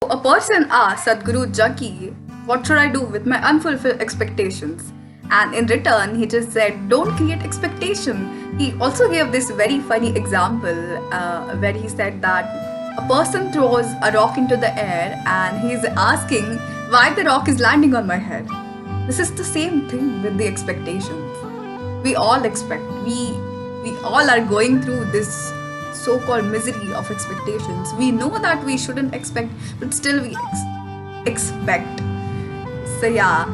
A person asked Sadhguru Jaki, "What should I do with my unfulfilled expectations?" And in return, he just said, "Don't create expectation." He also gave this very funny example where he said that a person throws a rock into the air and he's asking why the rock is landing on my head. This is the same thing with the expectations. We all expect. We all are going through this so-called misery of expectations. We know that we shouldn't expect, but still we expect. So yeah,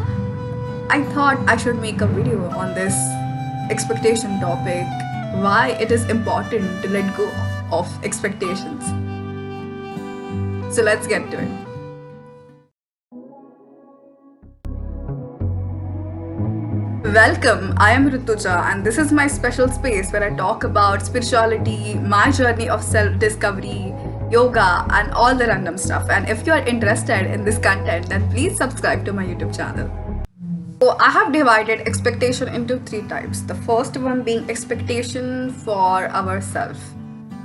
I thought I should make a video on this expectation topic, why it is important to let go of expectations. So let's get to it. Welcome, I am Rituja, and this is my special space where I talk about spirituality, my journey of self discovery, yoga, and all the random stuff. And if you are interested in this content, then please subscribe to my YouTube channel. So, I have divided expectation into three types. The first one being expectation for ourselves,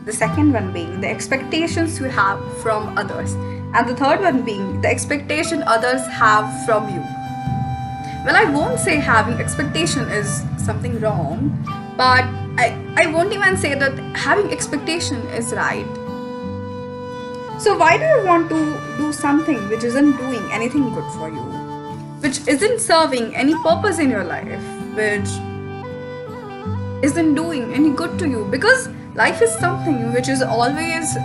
the second one being the expectations we have from others, and the third one being the expectation others have from you. Well, I won't say having expectation is something wrong, but I won't even say that having expectation is right. So why do you want to do something which isn't doing anything good for you, which isn't serving any purpose in your life, which isn't doing any good to you? Because life is something which is always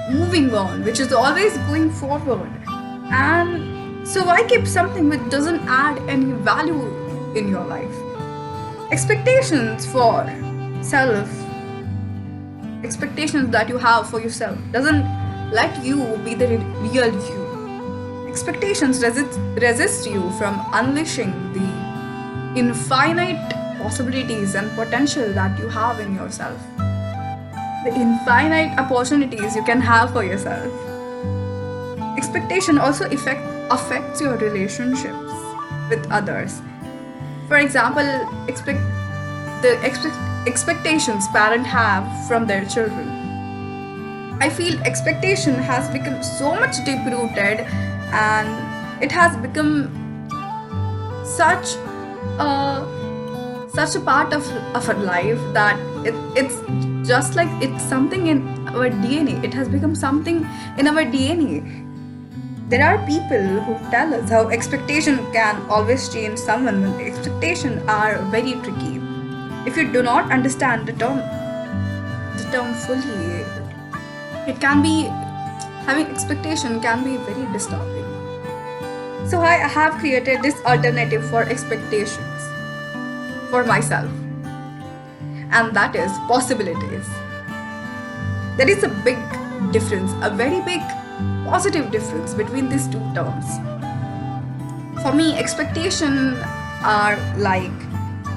moving on, which is always going forward. And so why keep something which doesn't add any value in your life? Expectations for self, expectations that you have for yourself doesn't let you be the real you. Expectations resist you from unleashing the infinite possibilities and potential that you have in yourself. The infinite opportunities you can have for yourself. Expectation also affects your relationships with others. For example, expectations parents have from their children. I feel expectation has become so much deep rooted, and it has become such a part of our life that it's just like it's something in our DNA. It has become something in our DNA. There are people who tell us how expectation can always change someone when expectations are very tricky. If you do not understand the term fully, it can be having expectation can be very disturbing. So I have created this alternative for expectations for myself, and that is possibilities. There is a big difference, a very big positive difference between these two terms. For me, expectations are like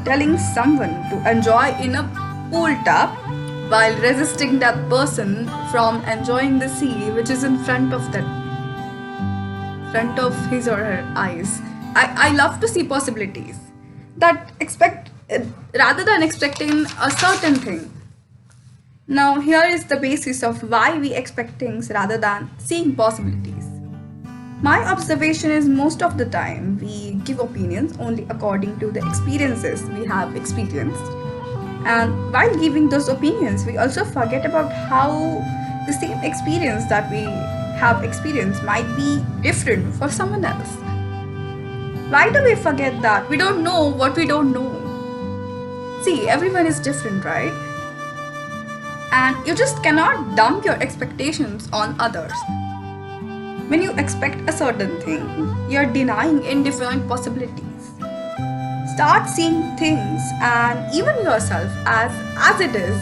telling someone to enjoy in a pool tub while resisting that person from enjoying the sea which is in front of his or her eyes. I love to see possibilities that expect rather than expecting a certain thing. Now, here is the basis of why we expect things rather than seeing possibilities. My observation is most of the time we give opinions only according to the experiences we have experienced. And while giving those opinions, we also forget about how the same experience that we have experienced might be different for someone else. Why do we forget that? We don't know what we don't know. See, everyone is different, right? And you just cannot dump your expectations on others. When you expect a certain thing, you're denying indefinite possibilities. Start seeing things and even yourself as it is.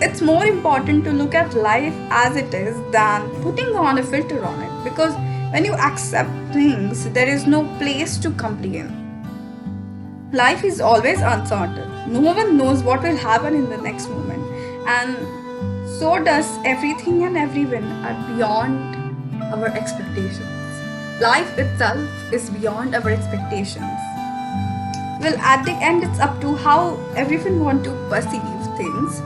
It's more important to look at life as it is than putting on a filter on it, because when you accept things, there is no place to complain. Life is always uncertain. No one knows what will happen in the next moment, and so does everything and everyone are beyond our expectations. Life itself is beyond our expectations. Well, at the end, it's up to how everyone want to perceive things,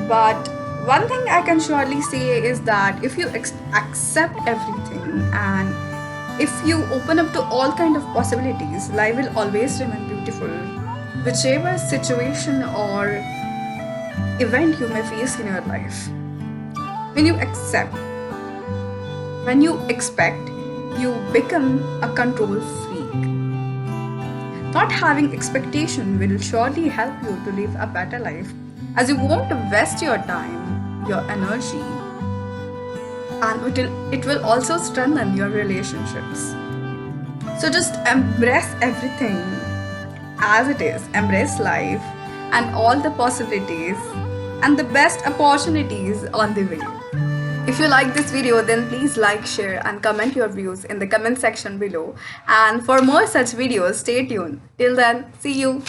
but One thing I can surely say is that if you accept everything and if you open up to all kind of possibilities, life will always remain beautiful. Whichever situation or event you may face in your life. When you accept, when you expect, you become a control freak. Not having expectation will surely help you to live a better life, as you won't waste your time, your energy, and it will also strengthen your relationships. So just embrace everything as it is, embrace life and all the possibilities and the best opportunities on the way. If you like this video, then please like, share and comment your views in the comment section below. And for more such videos, stay tuned. Till then, see you.